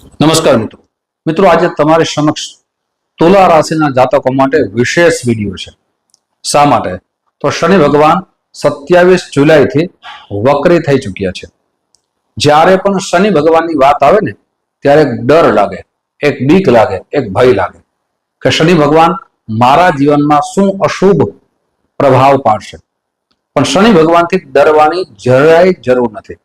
નમસ્કાર મિત્રો મિત્રો આજે તમારી સમક્ષ તુલા રાશિના જાતકો માટે વિશેષ વિડીયો છે। શા માટે? તો શનિ ભગવાન 27 જુલાઈથી વક્રી થઈ ચૂક્યા છે। જ્યારે પણ શનિ ભગવાનની વાત આવે ને ત્યારે એક ડર લાગે, એક બીક લાગે, એક ભય લાગે કે શનિ ભગવાન મારા જીવનમાં શું અશુભ પ્રભાવ પાડશે। પણ શનિ ભગવાનથી ડરવાની જરાય જરૂર નથી।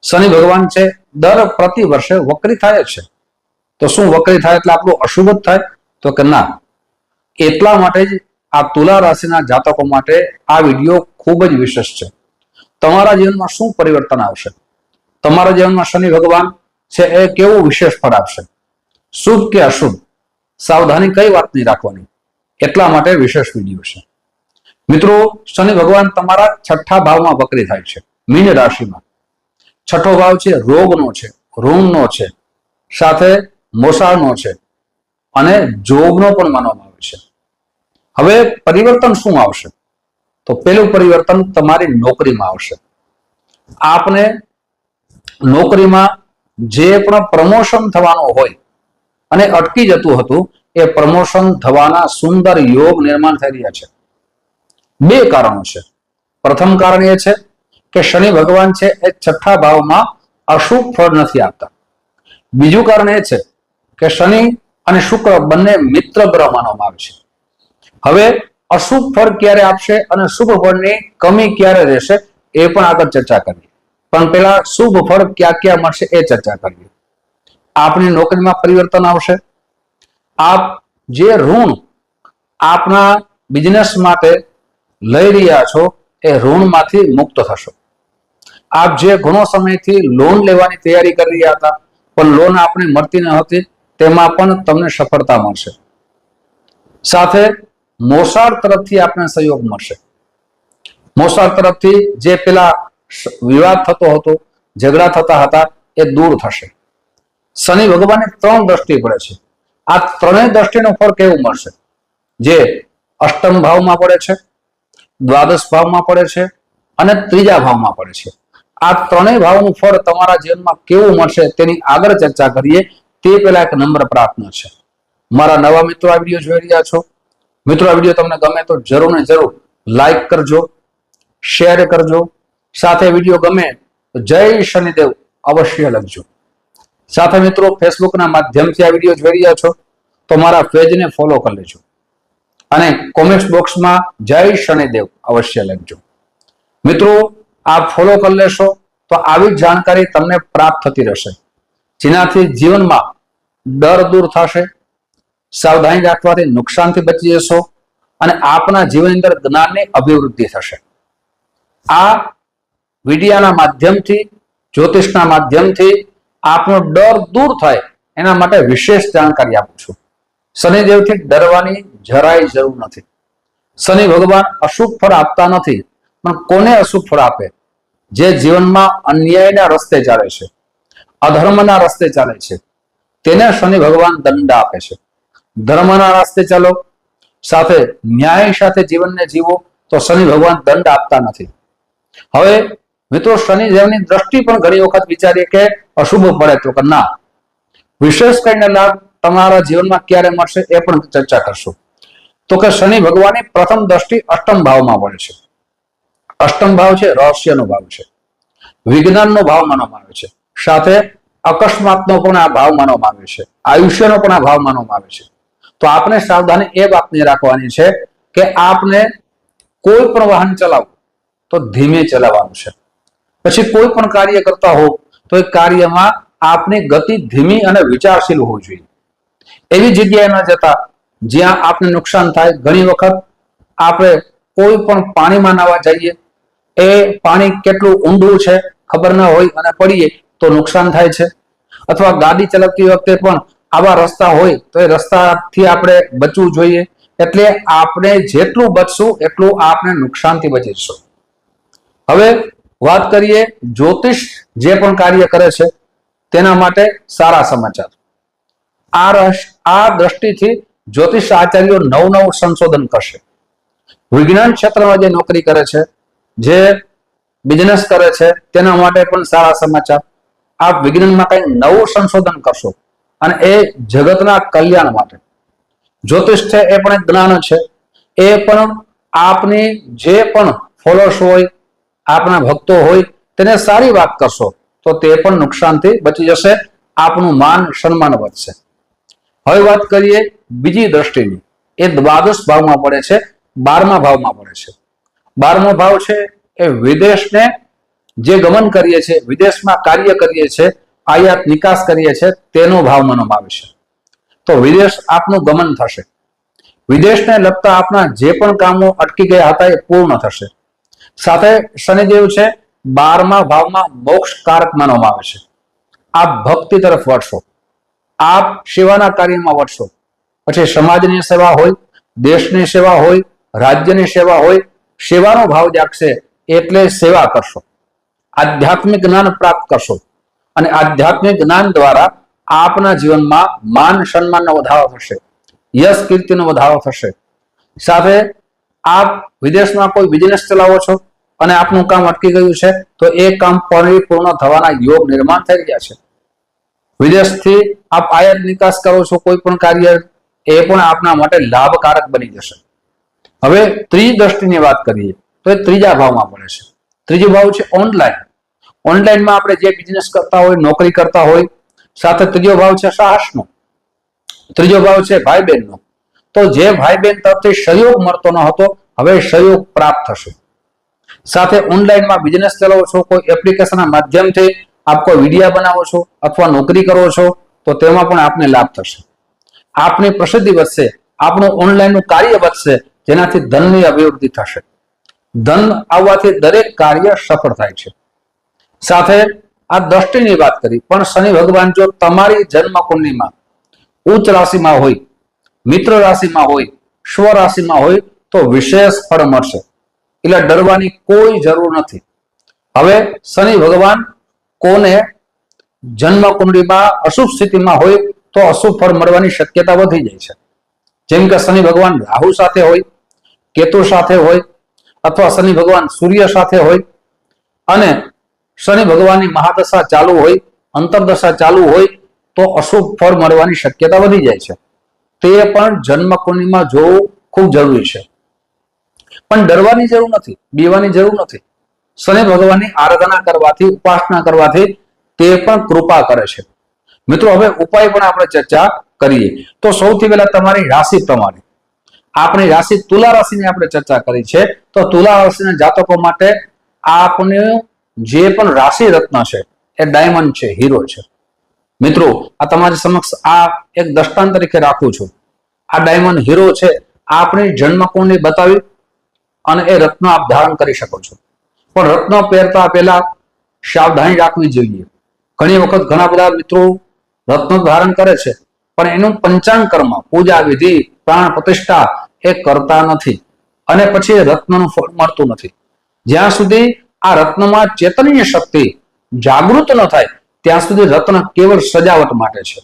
શનિ ભગવાન છે દર પ્રતિ વર્ષે વક્રી થાય છે। તો શું વક્રી થાય એટલે આપણું અશુભ જ થાય? તો કે ના। એટલા માટે જ આ તુલા રાશિના જાતકો માટે આ વિડીયો ખૂબ જ વિશેષ છે। તમારા જીવનમાં શું પરિવર્તન આવશે, તમારા જીવનમાં શનિ ભગવાન છે એ કેવું વિશેષ ફળ આપશે, શુભ કે અશુભ, સાવધાની કઈ વાતની રાખવાની, એટલા માટે વિશેષ વિડીયો છે। મિત્રો, શનિ ભગવાન તમારા 6થા ભાવમાં વક્રી થાય છે, મીન રાશિમાં। 6થો ભાવ છે રોગનો છે, ઋણનો છે, સાથે મોસાળનો છે અને જોબનો પણ માનવામાં આવે છે। હવે પરિવર્તન શું આવશે? તો પહેલું પરિવર્તન તમારી નોકરીમાં આવશે। આપને નોકરીમાં જે પણ પ્રમોશન થવાનું હોય અને અટકી જતું હતું એ પ્રમોશન થવાના સુંદર યોગ નિર્માણ થઈ રહ્યા છે। બે કારણો છે। પ્રથમ કારણ એ છે કે શનિ ભગવાન છે એ 6થા ભાવમાં અશુભ ફળ નથી આપતા। બીજું કારણ એ છે કે શનિ અને શુક્ર બંને મિત્ર ગ્રહ માનવામાં આવે છે। હવે અશુભ ફળ ક્યારે આપશે અને શુભ ફળની કમી ક્યારે રહેશે એ પણ આગળ ચર્ચા કરીએ, પણ પહેલા શુભ ફળ ક્યાં ક્યાં મળશે એ ચર્ચા કરીએ। આપની નોકરીમાં પરિવર્તન આવશે। આપ જે ઋણ આપના બિઝનેસ માટે લઈ રહ્યા છો એ ઋણમાંથી મુક્ત થશો। આપ જે ઘણો સમયથી લોન લેવાની તૈયારી કરી રહ્યા હતા પણ લોન આપને મળતી ન હતી તેમાં પણ તમને સફળતા મળશે। સાથે મોસાળ તરફથી આપને સહયોગ મળશે। મોસાળ તરફથી જે પેલા વિવાદ થતો હતો, ઝઘડા થતા હતા એ દૂર થશે। શનિ ભગવાનની 3 દ્રષ્ટિ પડે છે। આ ત્રણેય દ્રષ્ટિનું ફળ કેવું મળશે? જે અષ્ટમ ભાવમાં પડે છે, દ્વાદશ ભાવમાં પડે છે અને ત્રીજા ભાવમાં પડે છે। આ ત્રણેય ભાવનું ફળ તમારા જીવનમાં કેવું મળશે તેની આગળ ચર્ચા કરીએ તે પહેલા એક નમ્ર પ્રાર્થના છે। મારા નવા મિત્રો આ વિડીયો જોઈ રહ્યા છો, મિત્રો આ વિડીયો તમને ગમે તો જરૂર ને જરૂર લાઈક કરજો, શેર કરજો, સાથે વિડીયો ગમે તો જય શનિદેવ અવશ્ય લખજો। સાથે મિત્રો ફેસબુકના માધ્યમથી આ વિડીયો જોઈ રહ્યા છો તો મારા પેજને ફોલો કરી લેજો અને કોમેન્ટ બોક્સમાં જય શનિદેવ અવશ્ય લખજો। મિત્રો, આપ ફોલો કરી લેશો તો આવી જાણકારી તમને પ્રાપ્ત થતી રહેશે, જેનાથી જીવનમાં ડર દૂર થશે, સાવધાની રાખવાથી નુકસાનથી બચી જશો અને આપના જીવનની અંદર જ્ઞાનની અભિવૃદ્ધિ થશે। આ વિડિયાના માધ્યમથી, જ્યોતિષના માધ્યમથી આપનો ડર દૂર થાય એના માટે વિશેષ જાણકારી આપું છું। શનિદેવથી ડરવાની જરાય જરૂર નથી। શનિ ભગવાન અશુભ ફળ આપતા નથી, પણ કોને અશુભ ફળ આપે? જે જીવનમાં અન્યાયના રસ્તે ચાલે છે, અધર્મના રસ્તે ચાલે છે, તેને શનિ ભગવાન દંડ આપે છે। ધર્મના રસ્તે ચાલો, સાથે ન્યાય સાથે જીવનને જીવો તો શનિ ભગવાન દંડ આપતા નથી। હવે મિત્રો, શનિદેવની દ્રષ્ટિ પણ ઘણી વખત વિચારીએ કે અશુભ પડે તો કે ના, વિશેષ કરીને લાભ તમારા જીવનમાં ક્યારે મળશે એ પણ ચર્ચા કરશું। તો કે શનિ ભગવાનની પ્રથમ દ્રષ્ટિ અષ્ટમ ભાવમાં પડે છે। અષ્ટમ ભાવ છે રહસ્યનો ભાવ છે, વિજ્ઞાનનો ભાવ માનવામાં આવે છે, સાથે અકસ્માતનો પણ આ ભાવ માનવામાં આવે છે, આયુષ્યનો પણ આ ભાવ માનવામાં આવે છે। તો આપણે સાવધાની એ વાતની રાખવાની છે કે આપને કોઈ પણ વાહન ચલાવવું તો ધીમે ચલાવવાનું છે। પછી કોઈ પણ કાર્ય કરતા હો તો એ કાર્યમાં આપની ગતિ ધીમી અને વિચારશીલ હોવી જોઈએ। એવી જગ્યાએ ન જતા જ્યાં આપને નુકસાન થાય। ઘણી વખત આપણે કોઈ પણ પાણીમાં નાવા જઈએ, એ પાણી કેટલું ઊંડું છે ખબર ન હોય અને પડીએ તો નુકસાન થાય છે। અથવા ગાડી ચલાવતી વખતે પણ આવા રસ્તા હોય તો એ રસ્તાથી આપણે બચવું જોઈએ। એટલે આપણે જેટલું બચશું એટલું આપણે નુકસાનથી બચીશું। હવે વાત કરીએ જ્યોતિષ જે પણ કાર્ય કરે છે તેના માટે સારા સમાચાર। આ દ્રષ્ટિથી જ્યોતિષ આચાર્યો નવું સંશોધન કરશે। વિજ્ઞાન ક્ષેત્રમાં જે નોકરી કરે છે, જે બિઝનેસ કરે છે તેના માટે પણ સારા સમાચાર। આપ વિજ્ઞાનમાં કંઈક નવું સંશોધન કરશો અને એ જગતના કલ્યાણ માટે. જ્યોતિષ છે એ પણ એક જ્ઞાન છે. એ પણ આપની જે પણ ફોલોઅર્સ હોય, આપના ભક્તો હોય, તેને સારી વાત કરશો તો તે પણ નુકસાનથી બચી જશે. આપનું માન સન્માન વધશે. હવે વાત કરીએ બીજી દ્રષ્ટિની. એ દ્વાદશ ભાવમાં પડે છે, 12મા ભાવમાં પડે છે. 12મો ભાવ છે એ વિદેશને જે ગમન કરીએ છીએ, વિદેશમાં કાર્ય કરીએ છીએ, આયાત નિકાસ કરીએ છીએ, તેનો ભાવ માનવામાં આવે છે. તો વિદેશ આપનું ગમન થશે. વિદેશને લગતા આપના જે પણ કામો અટકી ગયા હતા એ પૂર્ણ થશે. સાથે શનિદેવ છે 12મા ભાવમાં મોક્ષકારક માનવામાં આવે છે. આપ ભક્તિ તરફ વળશો, આપ સેવાના કાર્યમાં વળશો. પછી સમાજની સેવા હોય, દેશની સેવા હોય, રાજ્યની સેવા હોય, સેવાનો ભાવ જાગશે એટલે સેવા કરશો. આધ્યાત્મિક જ્ઞાન પ્રાપ્ત કરશો અને આધ્યાત્મિક જ્ઞાન દ્વારા આપના જીવનમાં માન સન્માનનો વધારો થશે, યશ કીર્તિનો વધારો થશે. સાથે આપ વિદેશમાં કોઈ બિઝનેસ ચલાવો છો અને આપનું કામ અટકી ગયું છે તો એ કામ પરિપૂર્ણ થવાના યોગ નિર્માણ થઈ ગયા છે. વિદેશથી આપ આયાત નિકાસ કરો છો કોઈ પણ કાર્ય, એ પણ આપના માટે લાભકારક બની જશે. હવે ત્રીજી દ્રષ્ટિની વાત કરીએ તો એ ત્રીજા ભાવમાં પડે છે. ત્રીજો ભાવ છે ઓનલાઈન. ઓનલાઈનમાં આપણે જે બિઝનેસ કરતા હોય, નોકરી કરતા હોય. સાથે ત્રીજો ભાવ છે સાહસનો. ત્રીજો ભાવ છે ભાઈ બહેનનો. તો જે ભાઈ બહેન તરફથી સહયોગ મળતો ન હતો, હવે સહયોગ પ્રાપ્ત થશે. સાથે ઓનલાઈનમાં બિઝનેસ ચલાવો છો, કોઈ એપ્લિકેશનના માધ્યમથી આપ કોઈ વિડીયો બનાવો છો અથવા નોકરી કરો છો તો તેમાં પણ આપને લાભ થશે. આપની પ્રસિદ્ધિ વધશે, આપણું ઓનલાઈનનું કાર્ય વધશે, જેનાથી ધનની અભિવૃદ્ધિ થશે. ધન આવવાથી દરેક કાર્ય સફળ થાય છે. સાથે આ દ્રષ્ટિની વાત કરી, પણ શનિ ભગવાન જો તમારી જન્મ કુંડલીમાં ઉચ્ચ રાશિમાં હોય, મિત્ર રાશિમાં હોય, સ્વ રાશિમાં હોય તો વિશેષ ફળ મળશે. એટલે ડરવાની કોઈ જરૂર નથી. હવે શનિ ભગવાન કોને જન્મ કુંડલીમાં અશુભ સ્થિતિમાં હોય તો અશુભ ફળ મળવાની શક્યતા વધી જાય છે. જેમ કે શનિ ભગવાન રાહુ સાથે હોય, કેતુ સાથે હોય, અથવા શનિ ભગવાન સૂર્ય સાથે હોય અને શનિ ભગવાનની મહાદશા ચાલુ હોય, અંતરદશા ચાલુ હોય તો અશુભ ફળ મળવાની શક્યતા વધી જાય છે. તે પણ જન્મ કુંડલીમાં જોવું ખૂબ જરૂરી છે. પણ ડરવાની જરૂર નથી, બીવાની જરૂર નથી. શનિ ભગવાનની આરાધના કરવાથી, ઉપાસના કરવાથી તે પણ કૃપા કરે છે. મિત્રો હવે ઉપાય પણ આપણે ચર્ચા કરીએ. તો સૌથી પહેલા તમારી રાશિ પ્રમાણે આપણી રાશિ તુલા રાશિની આપણે ચર્ચા કરી છે. તો તુલા રાશિના જાતકો માટે આપને જે પણ રાશિ રત્ન છે એ ડાયમંડ છે, હીરો છે. મિત્રો આ તમારી સમક્ષ આ એક દ્રષ્ટાંત તરીકે રાખું છું. આ ડાયમંડ હીરો છે, આપણી જન્મ કુંડલી બતાવી અને એ રત્ન આપ ધારણ કરી શકો છો. પણ રત્ન પહેરતા પહેલા સાવધાની રાખવી જોઈએ. ઘણી વખત ઘણા બધા મિત્રો રત્ન ધારણ કરે છે પણ એનું પંચાંગ કર્મ, પૂજા વિધિ, પ્રાણ પ્રતિષ્ઠા એ કરતા નથી અને પછી રત્નનું ફળ મળતું નથી. જ્યાં સુધી આ રત્નમાં ચેતનીય શક્તિ જાગૃત ન થાય ત્યાં સુધી રત્ન કેવળ સજાવટ માટે છે.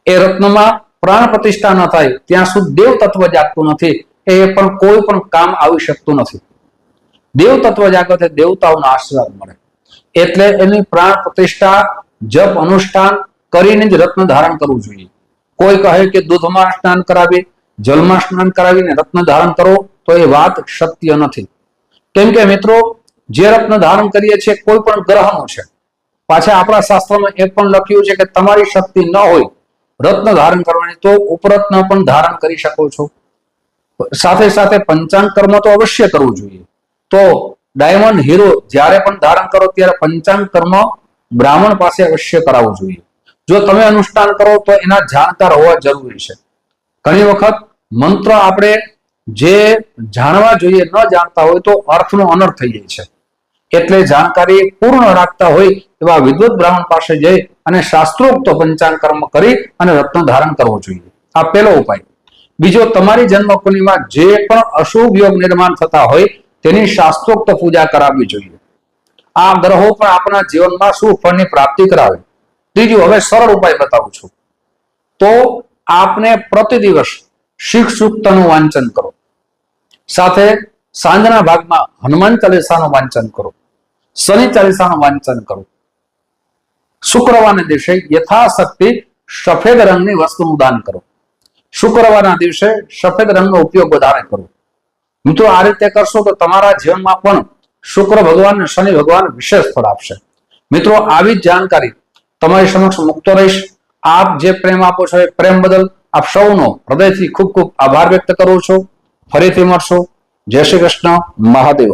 એ રત્નમાં પ્રાણ પ્રતિષ્ઠા ન થાય ત્યાં સુધી દેવ તત્વ જાગતું નથી. એ પણ કોઈ પણ કામ આવી શકતું નથી. દેવ તત્વ જાગે દેવતાઓના આશીર્વાદ મળે. એટલે એની પ્રાણ પ્રતિષ્ઠા, જપ, અનુષ્ઠાન કરીને જ રત્ન ધારણ કરવું જોઈએ. કોઈ કહે કે દૂધમાં સ્નાન કરાવી, જલમાં સ્નાન કરાવીને રત્ન ધારણ કરો તો એ વાત સત્ય નથી. કેમ કે મિત્રો જે રત્ન ધારણ કરીએ છીએ કોઈ પણ ગ્રહનું છે. પાછા આપણા શાસ્ત્રમાં એ પણ લખ્યું છે કે તમારી શક્તિ ન હોય રત્ન ધારણ કરવાની તો ઉપરત્ન પણ ધારણ કરી શકો છો. સાથે સાથે પંચાંગ કર્મ તો અવશ્ય કરવું જોઈએ. તો ડાયમંડ હીરો જ્યારે પણ ધારણ કરો ત્યારે પંચાંગ કર્મ બ્રાહ્મણ પાસે અવશ્ય કરાવવું જોઈએ. જો તમે અનુષ્ઠાન કરો તો એના જાણકાર હોવા જરૂરી છે. ઘણી વખત મંત્ર આપણે જે જાણવા જોઈએ ન જાણતા હોય તો અર્થનો અનર્થ થઈ જાય છે. એટલે જાણકારી પૂર્ણ રાખતા હોય એવા વિદ્વત બ્રાહ્મણ પાસે જઈ અને શાસ્ત્રોક્ત પંચાંગ કર્મ કરી અને રત્ન ધારણ કરવો જોઈએ. આ પહેલો ઉપાય. બીજો, તમારી જન્મ કુંડલીમાં જે પણ અશુભ યોગ નિર્માણ થતા હોય તેની શાસ્ત્રોક્ત પૂજા કરાવવી જોઈએ. આ ગ્રહો પણ આપણા જીવનમાં શુભ ફળની પ્રાપ્તિ કરાવે. ત્રીજું, હવે સરળ ઉપાય બતાવું છું. તો આપને પ્રતિ દિવસ શિવ સૂક્તનું વાંચન કરો. સાથે સાંજના ભાગમાં હનુમાન ચાલીસાનું વાંચન કરો, શનિ ચાલીસાનું વાંચન કરો. શુક્રવારના દિવસે યથાશક્તિ સફેદ રંગની વસ્તુનું દાન કરો. શુક્રવારના દિવસે સફેદ રંગનો ઉપયોગ વધારે કરો. મિત્રો આ રીતે કરશો તો તમારા જીવનમાં પણ શુક્ર ભગવાન અને શનિ ભગવાન વિશેષ ફળ આપશે. મિત્રો આવી જ જાણકારી તમારી સમક્ષ મૂકતો રહીશ. આપ જે પ્રેમ આપો છો એ પ્રેમ બદલ આપ સૌનો હૃદયથી ખૂબ ખૂબ આભાર વ્યક્ત કરું છું. ફરીથી મળશો. જય શ્રી કૃષ્ણ. મહાદેવ.